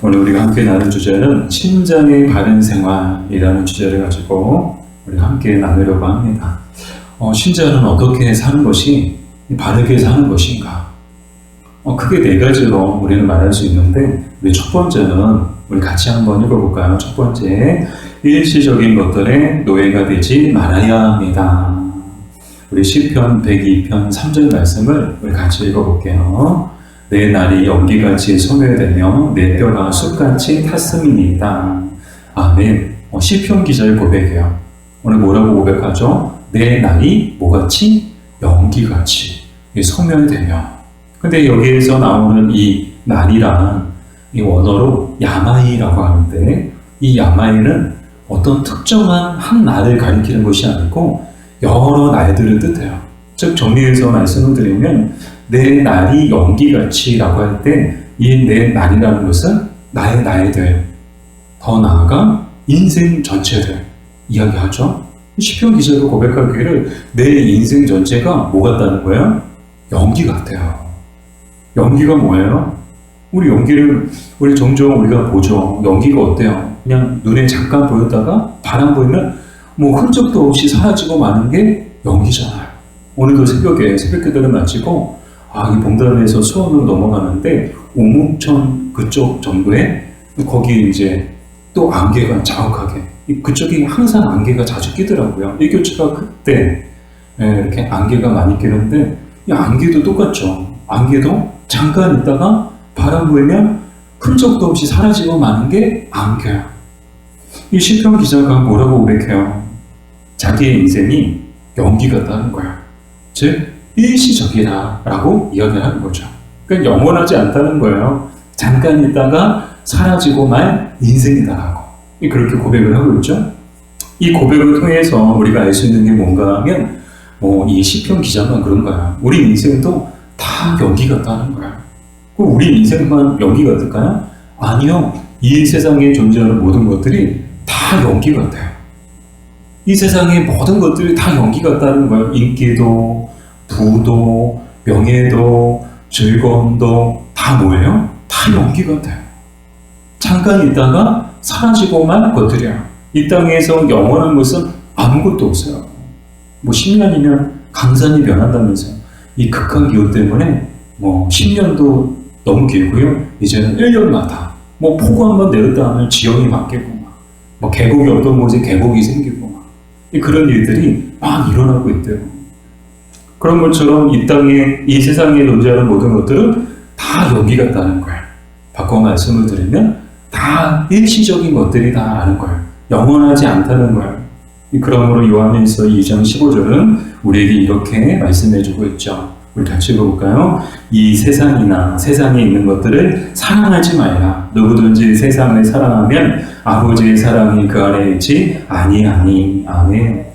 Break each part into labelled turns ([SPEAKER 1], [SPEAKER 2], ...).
[SPEAKER 1] 오늘 우리가 함께 나눌 주제는 신장의 바른 생활이라는 주제를 가지고 우리가 함께 나누려고 합니다. 신자는 어떻게 사는 것이 바르게 사는 것인가? 크게 네 가지로 우리는 말할 수 있는데, 우리 첫 번째는 우리 같이 한번 읽어볼까요? 첫 번째, 일시적인 것들에 노예가 되지 말아야 합니다. 우리 시편 102편 3절 말씀을 우리 같이 읽어볼게요. 내 날이 연기같이 소멸되며 내 뼈가 숯같이 탔음이니이다. 아멘. 시편 기자의 고백이에요. 오늘 뭐라고 고백하죠? 내 날이 뭐같이? 연기같이 소멸되며. 근데 여기에서 나오는 이 날이란 이 원어로 야마이라고 하는데, 이 야마이는 어떤 특정한 한 날을 가리키는 것이 아니고 여러 날들을 뜻해요. 즉 정리해서 말씀을 드리면, 내 날이 연기같이 라고 할 때 이 내 날이라는 것은 나의 날들, 더 나아가 인생 전체를 이야기하죠. 시편 기자가 고백하기를 내 인생 전체가 뭐 같다는 거예요? 연기 같아요. 연기가 뭐예요? 우리 종종 우리가 보죠. 연기가 어때요? 그냥 눈에 잠깐 보였다가 바람 불면 뭐 흔적도 없이 사라지고 마는 게 연기잖아요. 오늘도 새벽 기도를 마치고 이 봉단에서 수원으로 넘어가는데 오목천 그쪽 정도에 거기 이제 또 안개가 자욱하게, 그쪽이 항상 안개가 자주 끼더라고요. 일교차가 그때 이렇게 안개가 많이 끼는데, 이 안개도 똑같죠. 안개도 잠깐 있다가 바람 불면 흔적도 없이 사라지고 마는 게 안개야. 이 시편 기자가 뭐라고 고백해요? 자기의 인생이 연기 같다는 거야. 즉 일시적이다라고 이야기를 하는 거죠. 그러니까 영원하지 않다는 거예요. 잠깐 있다가 사라지고 말 인생이다라고 그렇게 고백을 하고 있죠. 이 고백을 통해서 우리가 알 수 있는 게 뭔가 하면, 이 시편 기자만 그런 거야. 우리 인생도 다 연기 같다는 거야. 우리 인생만 연기 같을까요? 아니요. 이 세상에 존재하는 모든 것들이 다 연기 같아요. 이 세상의 모든 것들이 다 연기 같다는 거예요. 인기도, 부도, 명예도, 즐거움도 다 뭐예요? 다 연기 같아요. 잠깐 있다가 사라지고 만 것들이야. 이 땅에서 영원한 것은 아무것도 없어요. 10년이면 강산이 변한다면서요. 이 극한 기후 때문에 10년도 너무 길고요. 이제는 1년마다 폭우 한번 내렸다 하면 지형이 바뀌고 계곡이 어떤 곳에 계곡이 생기고 그런 일들이 막 일어나고 있대요. 그런 것처럼 이 세상에 존재하는 모든 것들은 다 연기 같다는 거예요. 바꿔 말씀을 드리면 다 일시적인 것들이다라는 거예요. 영원하지 않다는 거예요. 그러므로 요한일서 2장 15절은 우리에게 이렇게 말씀해주고 있죠. 우리 같이 읽어볼까요? 이 세상이나 세상에 있는 것들을 사랑하지 말라. 누구든지 세상을 사랑하면 아버지의 사랑이 그 안에 있지 아니하니. 아멘.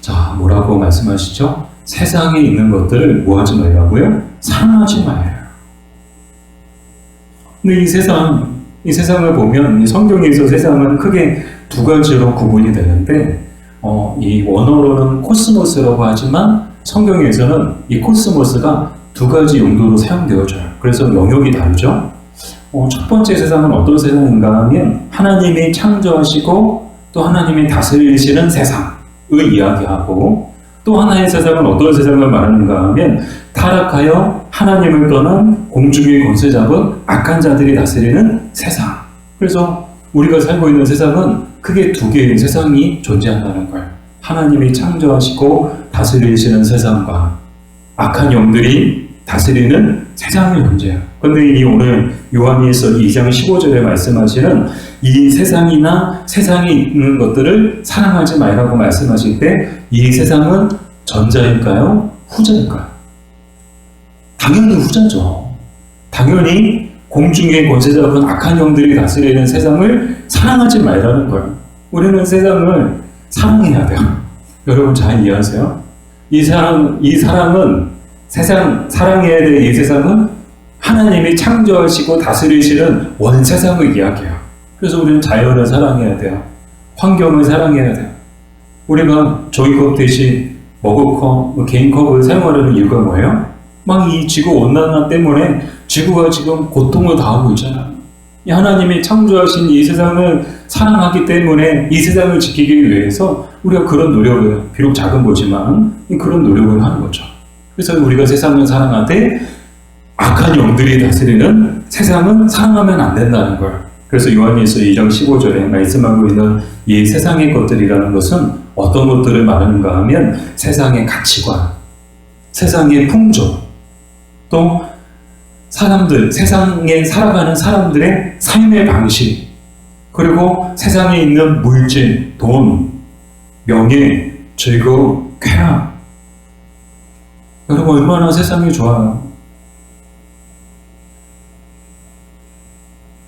[SPEAKER 1] 자, 뭐라고 말씀하시죠? 세상에 있는 것들을 뭐 하지 말라고요? 사랑하지 말라. 근데 이 세상을 보면 성경에서 세상은 크게 두 가지로 구분이 되는데, 이 원어로는 코스모스라고 하지만 성경에서는 이 코스모스가 두 가지 용도로 사용되어져요. 그래서 영역이 다르죠. 첫 번째 세상은 어떤 세상인가 하면 하나님이 창조하시고 또 하나님이 다스리시는 세상을 이야기하고, 또 하나의 세상은 어떤 세상을 말하는가 하면 타락하여 하나님을 떠난 공중의 권세 잡은 악한 자들이 다스리는 세상. 그래서 우리가 살고 있는 세상은 크게 두 개의 세상이 존재한다는 거예요. 하나님이 창조하시고 다스리시는 세상과 악한 영들이 다스리는 세상이 존재해요. 그런데 오늘 요한일서 2장 15절에 말씀하시는 이 세상이나 세상에 있는 것들을 사랑하지 말라고 말씀하실 때, 이 세상은 전자일까요? 후자일까요? 당연히 후자죠. 당연히 공중의 권세 잡은 악한 영들이 다스리는 세상을 사랑하지 말라는 거예요. 우리는 세상을 사랑해야 돼요. 여러분 잘 이해하세요? 이 사랑은 사랑해야 될 이 세상은 하나님이 창조하시고 다스리시는 원 세상을 이야기해요. 그래서 우리는 자연을 사랑해야 돼요. 환경을 사랑해야 돼요. 우리가 종이컵 대신 머그컵, 개인컵을 사용하려는 이유가 뭐예요? 막 이 지구 온난화 때문에 지구가 지금 고통을 당하고 있잖아요. 이 하나님이 창조하신 이 세상을 사랑하기 때문에 이 세상을 지키기 위해서 우리가 그런 노력을, 비록 작은 거지만 그런 노력을 하는 거죠. 그래서 우리가 세상을 사랑하되 악한 영들이 다스리는 세상은 사랑하면 안 된다는 걸. 그래서 요한일서 2장 15절에 말씀하고 있는 이 세상의 것들이라는 것은 어떤 것들을 말하는가 하면 세상의 가치관, 세상의 풍조, 또 사람들, 세상에 살아가는 사람들의 삶의 방식, 그리고 세상에 있는 물질, 돈, 명예, 즐거움, 쾌락. 여러분 얼마나 세상이 좋아요.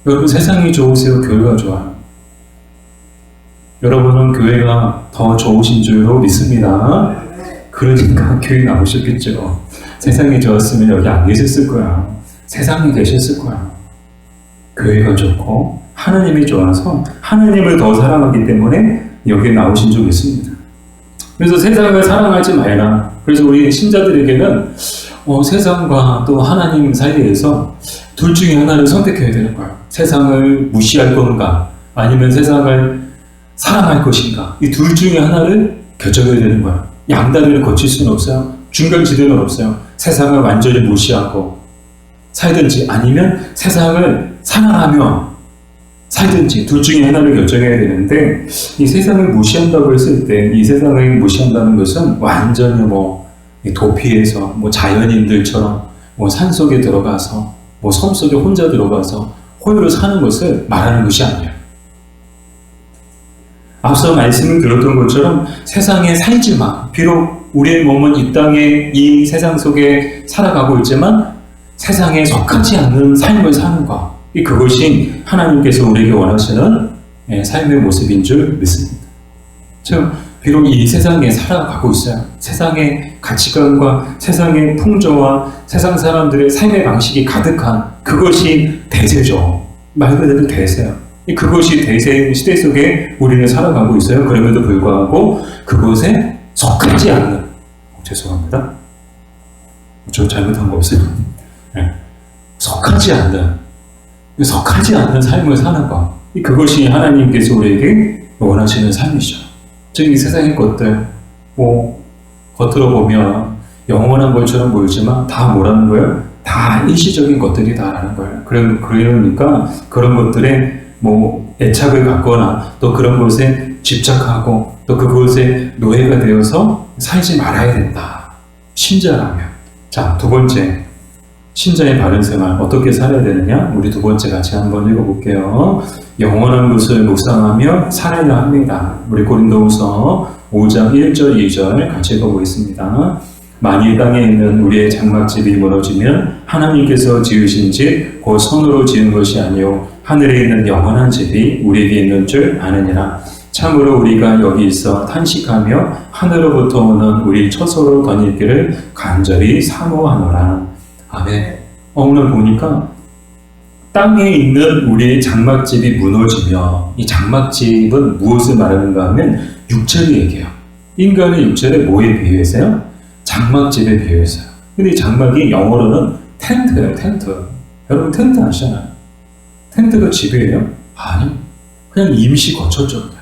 [SPEAKER 1] 여러분 세상이 좋으세요? 교회가 좋아요? 여러분은 교회가 더 좋으신 줄로 믿습니다. 그러니까 교회 나오셨겠죠. 세상이 좋았으면 여기 안 계셨을 거야. 세상에 계셨을 거야. 교회가 좋고 하나님이 좋아서 하나님을 더 사랑하기 때문에 여기 나오신 줄 믿습니다. 그래서 세상을 사랑하지 말라. 그래서 우리 신자들에게는 세상과 또 하나님 사이에서 둘 중에 하나를 선택해야 되는 거예요. 세상을 무시할 건가 아니면 세상을 사랑할 것인가, 이 둘 중에 하나를 결정해야 되는 거예요. 양다리를 거칠 수는 없어요. 중간지대는 없어요. 세상을 완전히 무시하고 살든지 아니면 세상을 사랑하며 살든지 둘 중에 하나를 결정해야 되는데, 이 세상을 무시한다고 했을 때 이 세상을 무시한다는 것은 완전히 도피해서 자연인들처럼 산속에 들어가서 섬속에 혼자 들어가서 호요로 사는 것을 말하는 것이 아니에요. 앞서 말씀을 드렸던 것처럼 세상에 살지 마. 비록 우리의 몸은 이 땅에 이 세상 속에 살아가고 있지만 세상에 속하지 않는 삶을 사는 것, 그것이 하나님께서 우리에게 원하시는 삶의 모습인 줄 믿습니다. 즉 비록 이 세상에 살아가고 있어요. 세상의 가치관과 세상의 풍조와 세상 사람들의 삶의 방식이 가득한 그것이 대세죠. 말 그대로 대세요. 그것이 대세의 시대 속에 우리는 살아가고 있어요. 그럼에도 불구하고 그것에 속하지 않는, 죄송합니다. 저 잘못한 거 없어요. 속하지 않는 삶을 사는 것, 그것이 하나님께서 우리에게 원하시는 삶이죠. 즉 이 세상의 것들, 겉으로 보면 영원한 것처럼 보이지만 다 뭐라는 거예요? 다 일시적인 것들이다라는 거예요. 그러니까 그런 것들에 애착을 갖거나 또 그런 것에 집착하고 또 그것에 노예가 되어서 살지 말아야 된다. 신자라면. 자, 두 번째, 신자의 바른 생활 어떻게 살아야 되느냐? 우리 두 번째 같이 한번 읽어볼게요. 영원한 것을 묵상하며 살아야 합니다. 우리 고린도후서 5장 1절 2절 같이 읽어보겠습니다. 만일 땅에 있는 우리의 장막집이 무너지면 하나님께서 지으신 집 곧 손으로 지은 것이 아니요 하늘에 있는 영원한 집이 우리에게 있는 줄 아느니라. 참으로 우리가 여기 있어 탄식하며 하늘로부터 오는 우리 처소로 덧입기를 간절히 사모하노라. 아멘. 오늘 보니까 땅에 있는 우리의 장막집이 무너지며, 이 장막집은 무엇을 말하는가 하면 육체를 얘기해요. 인간의 육체를 뭐에 비유해서요? 장막집에 비유해서요. 근데 이 장막이 영어로는 텐트예요. 텐트. 여러분 텐트 아시잖아요. 텐트가 집이에요? 아니요. 그냥 임시 거처죠. 그냥.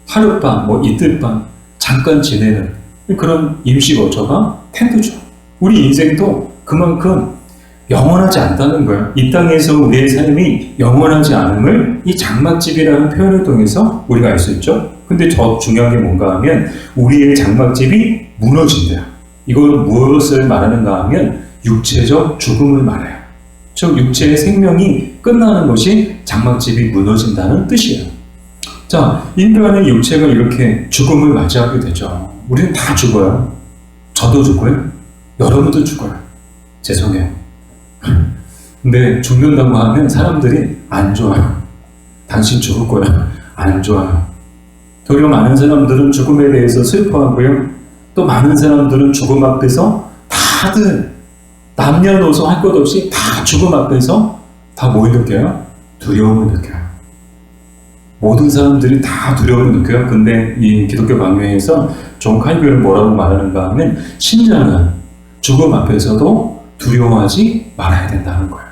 [SPEAKER 1] 하룻밤, 이틀밤 잠깐 지내는 그런 임시 거처가 텐트죠. 우리 인생도 그만큼 영원하지 않다는 거예요. 이 땅에서 우리의 삶이 영원하지 않음을 이 장막집이라는 표현을 통해서 우리가 알 수 있죠. 근데 더 중요한 게 뭔가 하면 우리의 장막집이 무너진대요. 이걸 무엇을 말하는가 하면 육체적 죽음을 말해요. 즉 육체의 생명이 끝나는 것이 장막집이 무너진다는 뜻이에요. 자, 인간의 육체가 이렇게 죽음을 맞이하게 되죠. 우리는 다 죽어요. 저도 죽고요. 여러분도 죽어요. 죄송해요. 근데 죽는다고 하면 사람들이 안 좋아요. 당신 죽을 거야. 안 좋아요. 도리어 많은 사람들은 죽음에 대해서 슬퍼하고요. 또 많은 사람들은 죽음 앞에서 다들 남녀노소 할 것 없이 다 죽음 앞에서 다 뭘 느껴요? 두려움을 느껴요. 모든 사람들이 다 두려움을 느껴요. 근데 이 기독교 강요에서 존 칼빈은 뭐라고 말하는가 하면 신자는 죽음 앞에서도 두려워하지 말아야 된다는 거예요.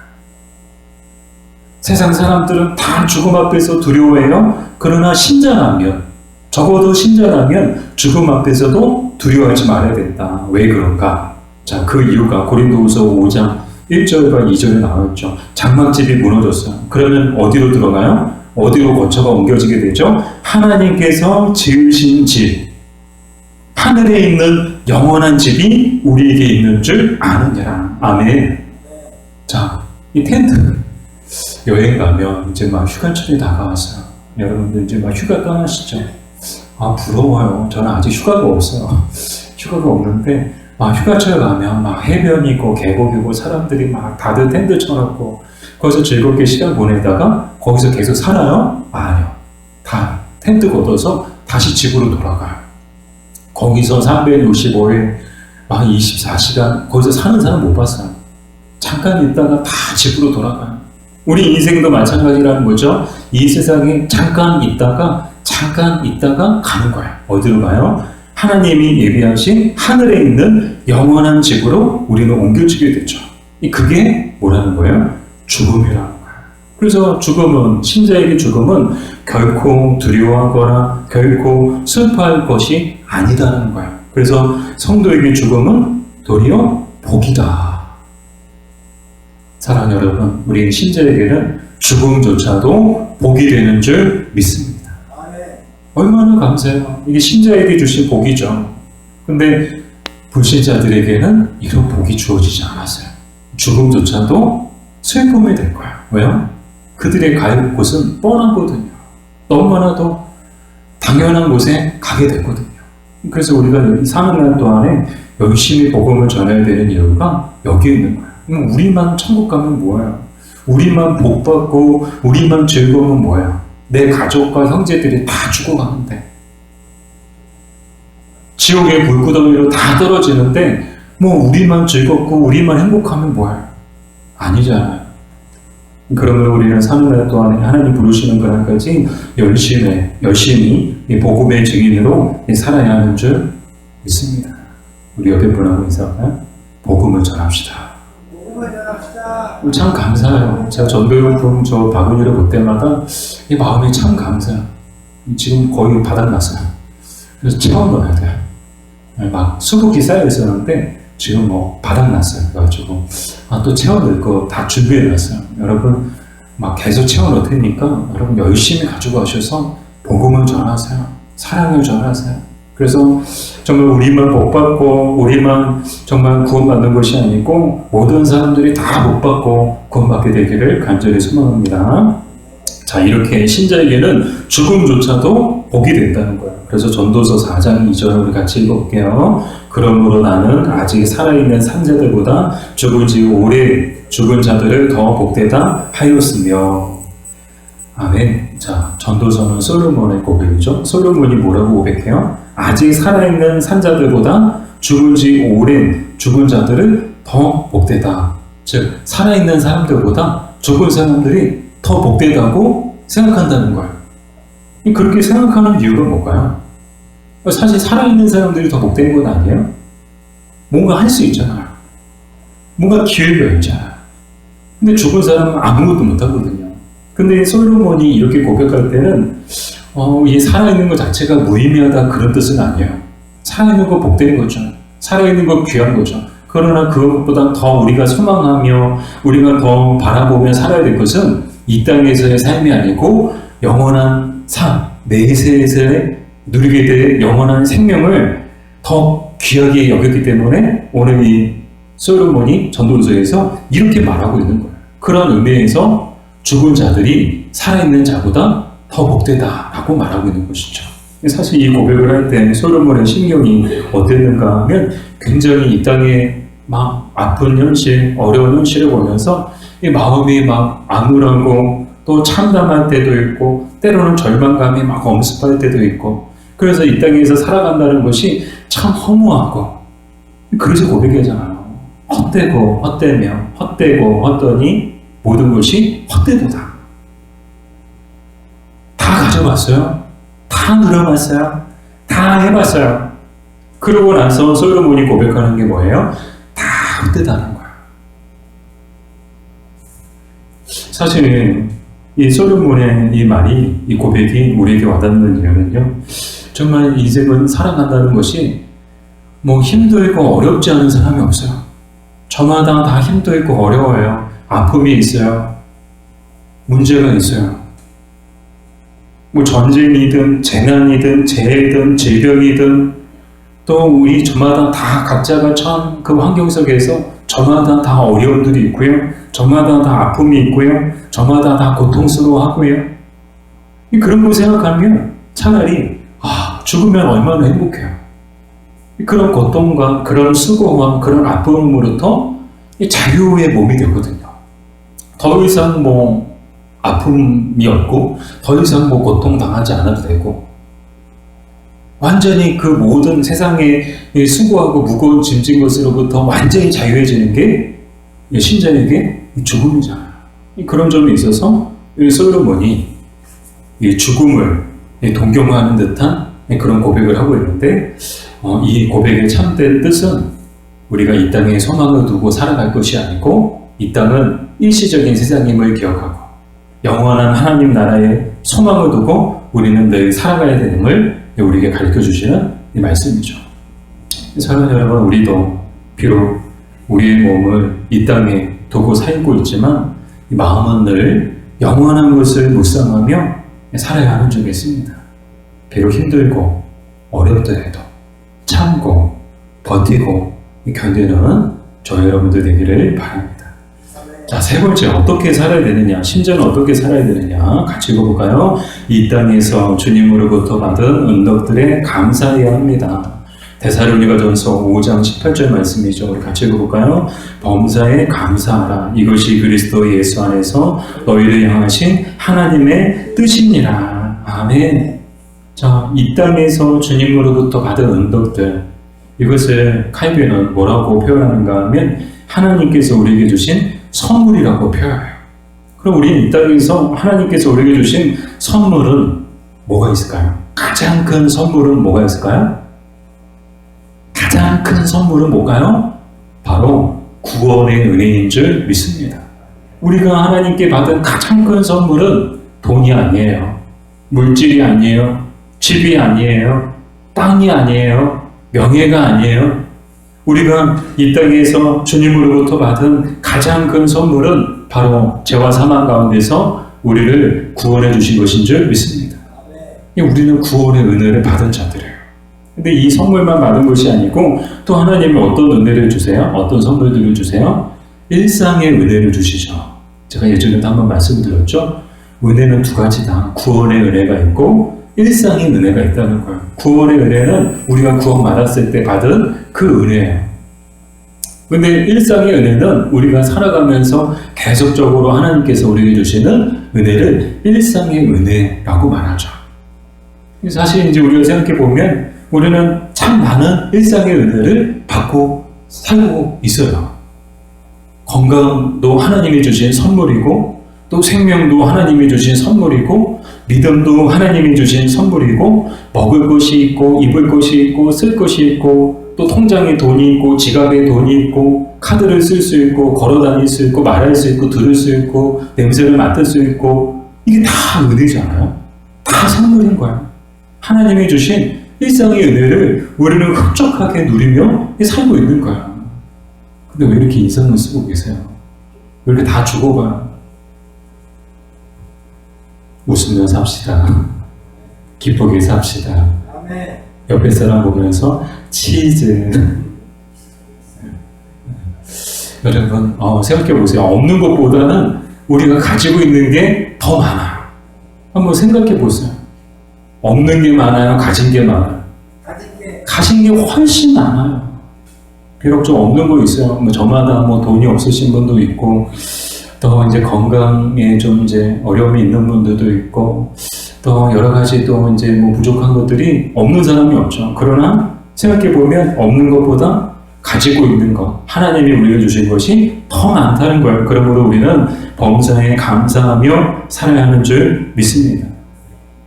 [SPEAKER 1] 세상 사람들은 다 죽음 앞에서 두려워해요. 그러나 신자라면, 적어도 신자라면 죽음 앞에서도 두려워하지 말아야 된다. 왜 그런가? 자, 그 이유가 고린도후서 5장 1절과 2절에 나와있죠. 장막집이 무너졌어요. 그러면 어디로 들어가요? 어디로 거처가 옮겨지게 되죠? 하나님께서 지으신 집, 하늘에 있는 영원한 집이 우리에게 있는 줄 아느니라. 아멘. 자, 이 텐트, 여행 가면 이제 막 휴가철이 다가왔어요. 여러분들 이제 막 휴가 떠나시죠? 아, 부러워요. 저는 아직 휴가가 없어요. 휴가가 없는데, 휴가철 가면 막 해변이고 계곡이고 사람들이 막 다들 텐트 쳐놓고 거기서 즐겁게 시간 보내다가 거기서 계속 살아요? 아니요. 다 텐트 걷어서 다시 집으로 돌아가요. 거기서 365일 막 24시간 거기서 사는 사람 못 봤어요. 잠깐 있다가 다 집으로 돌아가요. 우리 인생도 마찬가지라는 거죠. 이 세상에 잠깐 있다가 가는 거예요. 어디로 가요? 하나님이 예비하신 하늘에 있는 영원한 집으로 우리는 옮겨지게 되죠. 그게 뭐라는 거예요? 죽음이라는 거예요. 그래서 죽음은, 신자에게 죽음은 결코 두려워하거나 결코 슬퍼할 것이 아니다라는 거예요. 그래서 성도에게 죽음은 도리어 복이다. 사랑하는 여러분, 우리 신자에게는 죽음조차도 복이 되는 줄 믿습니다. 얼마나 감사해요. 이게 신자에게 주신 복이죠. 근데 불신자들에게는 이런 복이 주어지지 않았어요. 죽음조차도 슬픔이 될 거예요. 왜요? 그들의 갈 곳은 뻔하거든요. 너무나도 당연한 곳에 가게 됐거든요. 그래서 우리가 사는 날 동안에 열심히 복음을 전해야 되는 이유가 여기에 있는 거예요. 우리만 천국 가면 뭐예요? 우리만 복 받고 우리만 즐거우면 뭐예요? 내 가족과 형제들이 다 죽어가는데, 지옥의 불구덩이로 다 떨어지는데 우리만 즐겁고 우리만 행복하면 뭐예요? 아니잖아요. 그러면 우리는 사는 날 동안에 하나님 부르시는 그날까지 열심히 이 복음의 증인으로 살아야 하는 줄 믿습니다. 우리 옆에 분하고 인사할까요? 복음을 전합시다. 참 감사해요. 제가 전도용품 저 바구니를 볼 때마다 이 마음이 참 감사해요. 지금 거의 바닥났어요. 그래서 채워 넣어야 돼요. 막 수북이 쌓여 있었는데 지금 바닥났어요. 그래가지고 또 채워 넣을 거 다 준비해 놨어요. 여러분 막 계속 채워 넣을 테니까 여러분 열심히 가지고 가셔서 복음을 전하세요. 사랑을 전하세요. 그래서 정말 우리만 복받고 우리만 정말 구원받는 것이 아니고 모든 사람들이 다 복받고 구원받게 되기를 간절히 소망합니다. 자, 이렇게 신자에게는 죽음조차도 복이 된다는 거예요. 그래서 전도서 4장 2절 우리 같이 읽어볼게요. 그러므로 나는 아직 살아있는 산자들보다 죽은 지 오래 죽은 자들을 더 복되다 하였으며. 아멘. 자, 전도서는 솔로몬의 고백이죠. 솔로몬이 뭐라고 고백해요? 아직 살아있는 산자들보다 죽은 지 오랜 죽은 자들을 더 복되다. 즉, 살아있는 사람들보다 죽은 사람들이 더 복되다고 생각한다는 거예요. 그렇게 생각하는 이유가 뭘까요? 사실 살아있는 사람들이 더 복된 건 아니에요? 뭔가 할 수 있잖아요. 뭔가 기회가 있잖아요. 근데 죽은 사람은 아무것도 못하거든요. 근데 솔로몬이 이렇게 고백할 때는 이 살아있는 것 자체가 무의미하다 그런 뜻은 아니에요. 살아있는 거 복된 거죠. 살아있는 거 귀한 거죠. 그러나 그것보다 더 우리가 소망하며 우리가 더 바라보며 살아야 될 것은 이 땅에서의 삶이 아니고 영원한 삶, 내세에서의 누리게 될 영원한 생명을 더 귀하게 여겼기 때문에 오늘 이 솔로몬이 전도서에서 이렇게 말하고 있는 거예요. 그런 의미에서 죽은 자들이 살아있는 자보다 더 복되다라고 말하고 있는 것이죠. 사실 이 고백을 할 때 솔로몬의 심경이 어땠는가 하면 굉장히 이 땅에 막 아픈 현실, 어려운 현실을 보면서 이 마음이 막 암울하고 또 참담할 때도 있고 때로는 절망감이 막 엄습할 때도 있고 그래서 이 땅에서 살아간다는 것이 참 허무하고 그래서 고백하잖아요. 헛되고 헛되며 헛되고 헛되니 모든 것이 헛되도다. 다 가져봤어요. 다 누려봤어요. 다 해봤어요. 그러고 나서 솔로몬이 고백하는 게 뭐예요? 다 헛되다는 거예요. 사실 이 솔로몬의 이 말이, 이 고백이 우리에게 와닿는 이유는요, 정말 인생은 살아간다는 것이 뭐 힘들고 어렵지 않은 사람이 없어요. 저마다 다 힘들고 어려워요. 아픔이 있어요. 문제가 있어요. 뭐 전쟁이든 재난이든 재해든 질병이든 또 우리 저마다 다 각자가 처한 그 환경 속에서 저마다 다 어려움들이 있고요. 저마다 다 아픔이 있고요. 저마다 다 고통스러워하고요. 그런 거 생각하면 차라리 죽으면 얼마나 행복해요. 그런 고통과 그런 수고와 그런 아픔으로부터 자유의 몸이 되거든요. 더 이상 뭐 아픔이 없고 더 이상 뭐 고통당하지 않아도 되고 완전히 그 모든 세상의 수고하고 무거운 짐진 것으로부터 완전히 자유해지는 게 신자에게 죽음이잖아요. 그런 점에 있어서 솔로몬이 이 죽음을 동경하는 듯한 그런 고백을 하고 있는데, 이 고백의 참된 뜻은 우리가 이 땅에 소망을 두고 살아갈 것이 아니고 이 땅은 일시적인 세상임을 기억하고 영원한 하나님 나라에 소망을 두고 우리는 늘 살아가야 되는걸 우리에게 가르쳐주시는 이 말씀이죠. 사랑하는 여러분, 우리도 비록 우리의 몸을 이 땅에 두고 살고 있지만 이 마음은 늘 영원한 것을 묵상하며 살아야 하는 중에 있습니다. 비록 힘들고 어렵더라도 참고 버티고 견디는 저 여러분들 되기를 바랍니다. 자, 세 번째, 어떻게 살아야 되느냐, 신자는 어떻게 살아야 되느냐 같이 읽어볼까요? 이 땅에서 주님으로부터 받은 은덕들에 감사해야 합니다. 데살로니가전서 5장 18절 말씀이죠. 우리 같이 읽어볼까요? 범사에 감사하라. 이것이 그리스도 예수 안에서 너희를 향하신 하나님의 뜻이니라. 아멘. 자, 이 땅에서 주님으로부터 받은 은덕들, 이것을 칼빈은 뭐라고 표현하는가 하면 하나님께서 우리에게 주신 선물이라고 표현해요. 그럼 우리는 이 땅에서 하나님께서 우리에게 주신 선물은 뭐가 있을까요? 가장 큰 선물은 뭐가 있을까요? 가장 큰 선물은 뭐가요? 바로 구원의 은혜인 줄 믿습니다. 우리가 하나님께 받은 가장 큰 선물은 돈이 아니에요. 물질이 아니에요. 집이 아니에요. 땅이 아니에요. 명예가 아니에요. 우리가 이 땅에서 주님으로부터 받은 가장 큰 선물은 바로 죄와 사망 가운데서 우리를 구원해 주신 것인 줄 믿습니다. 우리는 구원의 은혜를 받은 자들이에요. 근데 이 선물만 받은 것이 아니고 또 하나님은 어떤 은혜를 주세요? 어떤 선물들을 주세요? 일상의 은혜를 주시죠. 제가 예전에도 한번 말씀드렸죠. 은혜는 두 가지다. 구원의 은혜가 있고 일상의 은혜가 있다는 거예요. 구원의 은혜는 우리가 구원받았을 때 받은 그 은혜예요. 근데 일상의 은혜는 우리가 살아가면서 계속적으로 하나님께서 우리에게 주시는 은혜를 일상의 은혜라고 말하죠. 사실 이제 우리가 생각해 보면 우리는 참 많은 일상의 은혜를 받고 살고 있어요. 건강도 하나님이 주신 선물이고, 또 생명도 하나님이 주신 선물이고, 믿음도 하나님이 주신 선물이고, 먹을 것이 있고, 입을 것이 있고, 쓸 것이 있고, 또 통장에 돈이 있고, 지갑에 돈이 있고, 카드를 쓸 수 있고, 걸어 다닐 수 있고, 말할 수 있고, 들을 수 있고, 냄새를 맡을 수 있고, 이게 다 은혜잖아요. 다 선물인 거예요. 하나님이 주신 일상의 은혜를 우리는 흡족하게 누리며 살고 있는 거야. 근데 왜 이렇게 인상을 쓰고 계세요? 왜 이렇게 다 죽어봐요? 웃으며 삽시다. 기쁘게 삽시다. 옆에 사람 보면서 치즈. 여러분, 생각해 보세요. 없는 것보다는 우리가 가지고 있는 게 더 많아요. 한번 생각해 보세요. 없는 게 많아요? 가진 게 많아요? 가진 게 훨씬 많아요. 비록 좀 없는 거 있어요. 뭐 저마다 뭐 돈이 없으신 분도 있고, 또 이제 건강에 좀 이제 어려움이 있는 분들도 있고, 또 여러 가지 또 이제 뭐 부족한 것들이 없는 사람이 없죠. 그러나 생각해 보면 없는 것보다 가지고 있는 것, 하나님이 우리에게 주신 것이 더 많다는 거예요. 그러므로 우리는 범사에 감사하며 살아야 하는 줄 믿습니다.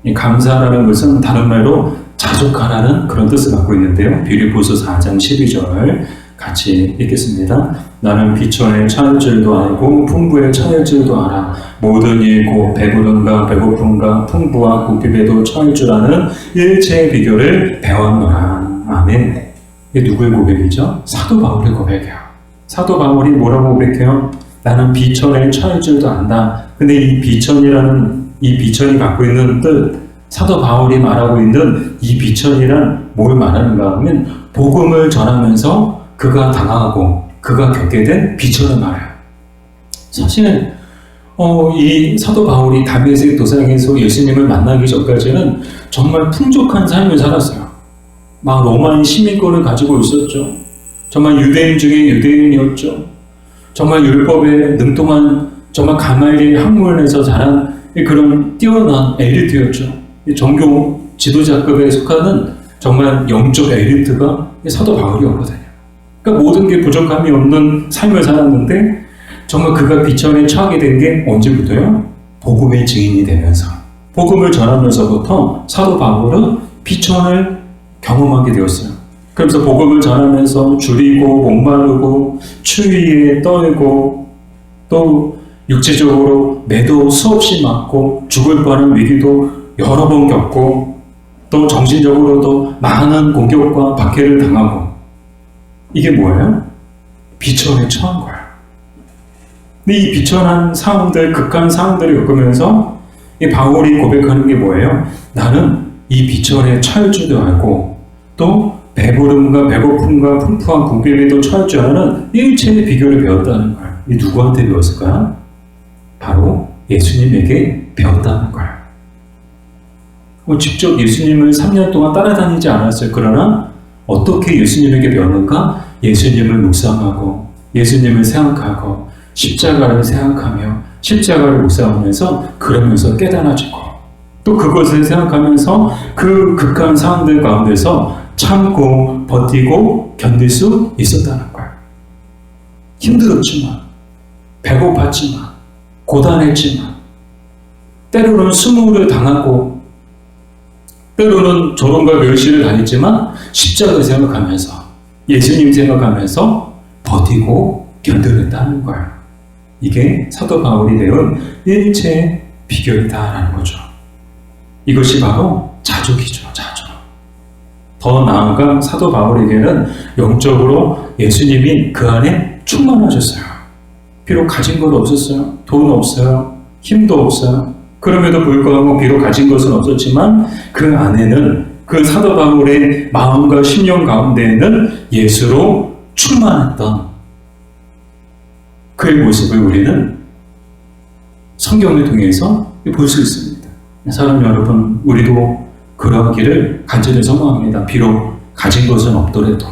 [SPEAKER 1] 이 감사라는 것은 다른 말로 자족하라는 그런 뜻을 갖고 있는데요. 빌립보서 4장 12절 같이 읽겠습니다. 나는 비천에 차일 줄도 알고 풍부에 차일 줄도 알아. 모든 일 곧 배부름과 배고픔과 풍부와 고핍에도 처할 줄 아는 일체의 비결을 배웠노라. 아멘. 이게 누구의 고백이죠? 사도 바울의 고백이에요. 사도 바울이 뭐라고 고백해요? 나는 비천에 처할 줄도 안다. 근데 이 비천이 갖고 있는 뜻, 사도 바울이 말하고 있는 이 비천이란 뭘 말하는가 하면 복음을 전하면서 그가 당하고 그가 겪게 된 비천을 말해요. 사실 이 사도 바울이 다메섹 도상에서 예수님을 만나기 전까지는 정말 풍족한 삶을 살았어요. 막 로마인 시민권을 가지고 있었죠. 정말 유대인 중에 유대인이었죠. 정말 율법에 능통한 정말 가말리엘 학문에서 자란 그런 뛰어난 엘리트였죠. 종교 지도자급에 속하는 정말 영적 엘리트가 사도 바울이었거든요. 그러니까 모든 게 부족함이 없는 삶을 살았는데 정말 그가 비천에 처하게 된 게 언제부터요? 복음의 증인이 되면서, 복음을 전하면서부터 사도 바울은 비천을 경험하게 되었어요. 그러면서 복음을 전하면서 줄이고 목마르고 추위에 떨고 또 육체적으로 매도 수없이 맞고 죽을 뻔한 위기도 여러 번 겪고 또 정신적으로도 많은 공격과 박해를 당하고, 이게 뭐예요? 비천에 처한 거예요. 근데 이 비천한 상황들, 극한 상황들을 겪으면서 이 바울이 고백하는 게 뭐예요? 나는 이 비천에 처할 줄도 알고 또 배부름과 배고픔과 풍부한 궁핍에도 처할 줄 아는 일체의 비결을 배웠다는 거예요. 이 누구한테 배웠을까요? 바로 예수님에게 배웠다는 거예요. 직접 예수님을 3년 동안 따라다니지 않았어요. 그러나 어떻게 예수님에게 배웠는가? 예수님을 묵상하고 예수님을 생각하고 십자가를 생각하며 십자가를 묵상하면서 그러면서 깨달아지고 또 그것을 생각하면서 그 극한 상황들 가운데서 참고 버티고 견딜 수 있었다는 거예요. 힘들었지만, 배고팠지만, 고단했지만, 때로는 수모를 당하고 때로는 조롱과 멸시를 당했지만 십자가를 생각하면서 예수님 생각하면서 버티고 견뎌냈다는 거예요. 이게 사도 바울이 배운 일체의 비결이다라는 거죠. 이것이 바로 자족이죠. 자족. 더 나아가 사도 바울에게는 영적으로 예수님이 그 안에 충만하셨어요. 비록 가진 건 없었어요. 돈 없어요. 힘도 없어요. 그럼에도 불구하고 비록 가진 것은 없었지만 그 안에는, 그 사도 바울의 마음과 심령 가운데에는 예수로 충만했던 그의 모습을 우리는 성경을 통해서 볼 수 있습니다. 사랑 여러분, 우리도 그러하기를 간절히 소망합니다. 비록 가진 것은 없더라도,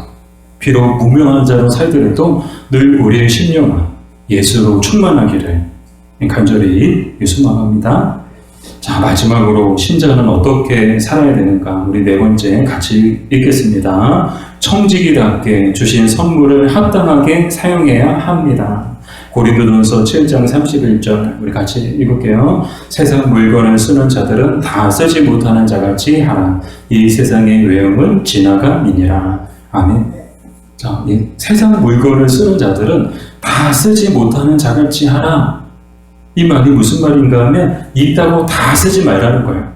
[SPEAKER 1] 비록 무명한 자로 살더라도 늘 우리의 심령은 예수로 충만하기를 간절히 소망합니다. 자, 마지막으로 신자는 어떻게 살아야 되는가? 우리 네 번째 같이 읽겠습니다. 청지기답게 주신 선물을 합당하게 사용해야 합니다. 고린도전서 7장 31절 우리 같이 읽을게요. 세상 물건을 쓰는 자들은 다 쓰지 못하는 자같이 하라. 이 세상의 외음은 지나감이니라. 아멘. 자, 이 세상 물건을 쓰는 자들은 다 쓰지 못하는 자같이 하라. 이 말이 무슨 말인가 하면 있다고 다 쓰지 말라는 거예요.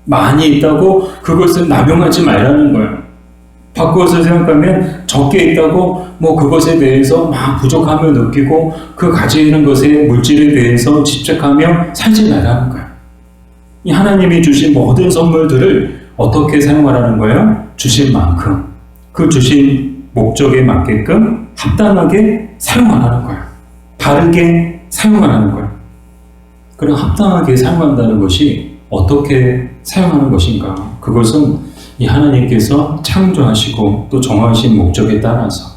[SPEAKER 1] 많이 있다고 그것을 남용하지 말라는 거예요. 바꾸어서 생각하면 적게 있다고 그것에 대해서 막 부족함을 느끼고 그 가지고 있는 것의 물질에 대해서 집착하며 살지 말라는 거예요. 이 하나님이 주신 모든 선물들을 어떻게 사용하라는 거예요? 주신 만큼, 그 주신 목적에 맞게끔 합당하게 사용하라는 거예요. 바르게 사용하라는 거예요. 그럼 합당하게 사용한다는 것이 어떻게 사용하는 것인가? 그것은 이 하나님께서 창조하시고 또 정하신 목적에 따라서,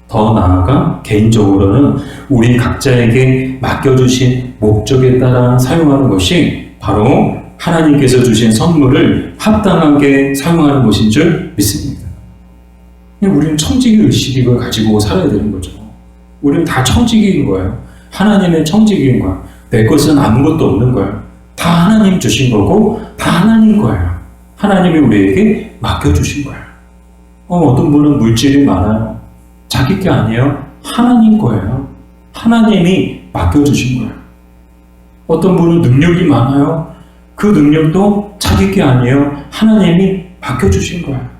[SPEAKER 1] 더 나아가 개인적으로는 우리 각자에게 맡겨주신 목적에 따라 사용하는 것이 바로 하나님께서 주신 선물을 합당하게 사용하는 것인 줄 믿습니다. 우리는 청지기 의식을 가지고 살아야 되는 거죠. 우리는 다 청지기인 거예요. 하나님의 청지기인 거예요. 내 것은 아무것도 없는 거예요. 다 하나님 주신 거고 다 하나님 거예요. 하나님이 우리에게 맡겨주신 거예요. 어떤 분은 물질이 많아요. 자기 게 아니에요. 하나님 거예요. 하나님이 맡겨주신 거예요. 어떤 분은 능력이 많아요. 그 능력도 자기 게 아니에요. 하나님이 맡겨주신 거예요.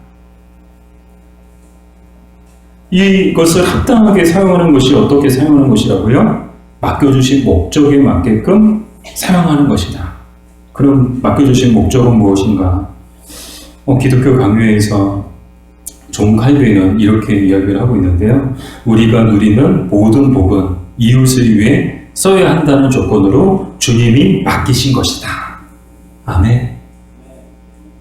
[SPEAKER 1] 이것을 합당하게 사용하는 것이 어떻게 사용하는 것이라고요? 맡겨주신 목적에 맞게끔 사용하는 것이다. 그럼 맡겨주신 목적은 무엇인가? 기독교 강요에서 존 칼빈은 이렇게 이야기를 하고 있는데요. 우리가 누리는 모든 복은 이웃을 위해 써야 한다는 조건으로 주님이 맡기신 것이다. 아멘.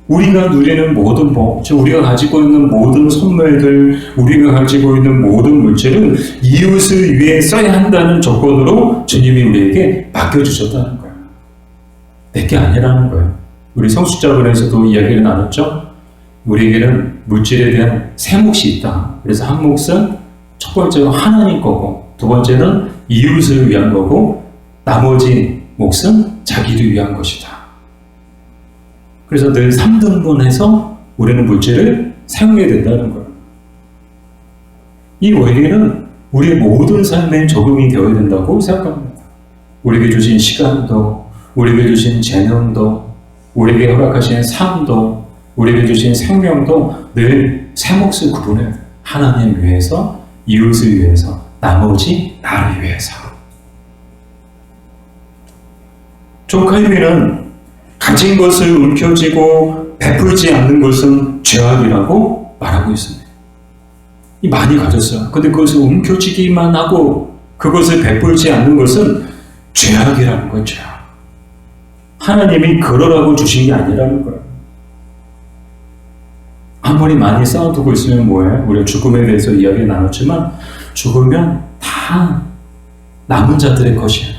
[SPEAKER 1] 우리가 누리는 모든 복, 즉 우리가 가지고 있는 모든 선물들, 우리가 가지고 있는 모든 물질은 이웃을 위해 써야 한다는 조건으로 주님이 우리에게 맡겨주셨다는 거예요. 내게 아니라는 거예요. 우리 성숙자분에서도 이야기를 나눴죠. 우리에게는 물질에 대한 세 몫이 있다. 그래서 한 몫은 첫 번째로 하나님 거고, 두 번째는 이웃을 위한 거고, 나머지 몫은 자기를 위한 것이다. 그래서 늘 3등분해서 우리는 물질을 사용해야 된다는 거예요. 이 원리는 우리의 모든 삶에 적용이 되어야 된다고 생각합니다. 우리에게 주신 시간도, 우리에게 주신 재능도, 우리에게 허락하신 삶도, 우리에게 주신 생명도 늘 세 몫을 구분해야 돼요. 하나님 위해서, 이웃을 위해서, 나머지 나를 위해서. 존 칼빈은 가진 것을 움켜쥐고 베풀지 않는 것은 죄악이라고 말하고 있습니다. 많이 가졌어요. 근데 그것을 움켜쥐기만 하고 그것을 베풀지 않는 것은 죄악이라는 거예요. 죄악. 하나님이 그러라고 주신 게 아니라는 거예요. 아무리 많이 쌓아두고 있으면 뭐예요? 우리가 죽음에 대해서 이야기 나눴지만 죽으면 다 남은 자들의 것이에요.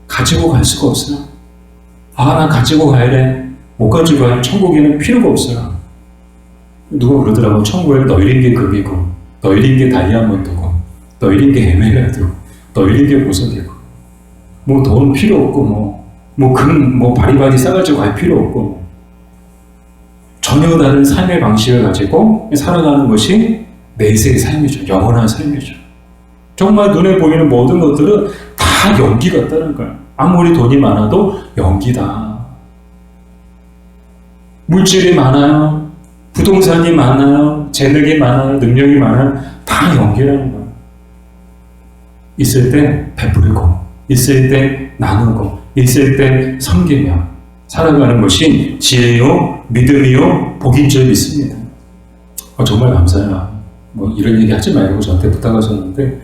[SPEAKER 1] 가지고 갈 수가 없어요. 난 가지고 가야 돼. 못 가지고 가면 천국에는 필요가 없어요. 누가 그러더라고. 천국에 너희린 게 금이고, 너희린 게 다이아몬드고, 너희린 게 에메랄드고, 너희린 게 보석이고, 뭐 돈 필요 없고, 금, 바리바리 싸가지고 갈 필요 없고, 전혀 다른 삶의 방식을 가지고 살아가는 것이 내세의 삶이죠. 영원한 삶이죠. 정말 눈에 보이는 모든 것들은 다 연기 같다는 거예요. 아무리 돈이 많아도 연기다. 물질이 많아요. 부동산이 많아요. 재능이 많아요. 능력이 많아요. 다 연기라는 거예요. 있을 때 베풀고, 있을 때 나누고, 있을 때 섬기며 살아가는 것이 지혜요, 믿음이요, 복인 줄 믿습니다. 정말 감사해요. 이런 얘기 하지 말고 저한테 부탁하셨는데,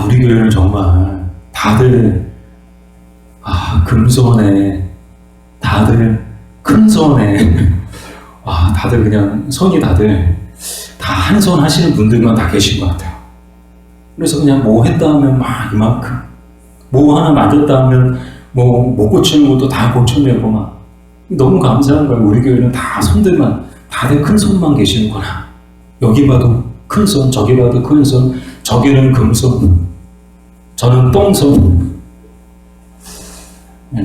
[SPEAKER 1] 우리 교회는 정말 다들 금손해. 다들 큰손해. 다들 그냥 손이 다들 다 한 손 하시는 분들만 다 계신 것 같아요. 그래서 그냥 뭐 했다 하면 막 이만큼, 뭐 하나 맞았다 하면 못 고치는 것도 다 고쳐내고 막. 너무 감사한 거예요. 우리 교회는 다 손들만, 다들 큰 손만 계시는구나. 여기 봐도 큰 손, 저기 봐도 큰 손, 저기는 금손, 저는 똥손.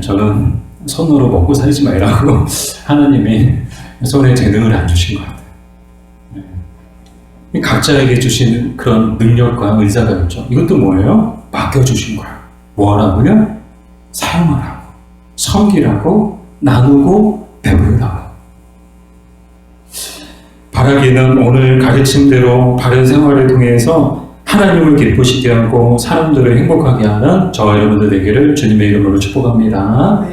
[SPEAKER 1] 저는 손으로 먹고 살지 말라고 하나님이 손에 재능을 안 주신 것 같아요. 각자에게 주신 그런 능력과 의사가 있죠. 이것도 뭐예요? 맡겨주신 거예요. 뭐 하라고요? 사용하라고, 섬기라고, 나누고, 베풀라고. 바라기는 오늘 가르침대로 바른 생활을 통해서 하나님을 기쁘시게 하고 사람들을 행복하게 하는 저와 여러분들 되기를 주님의 이름으로 축복합니다.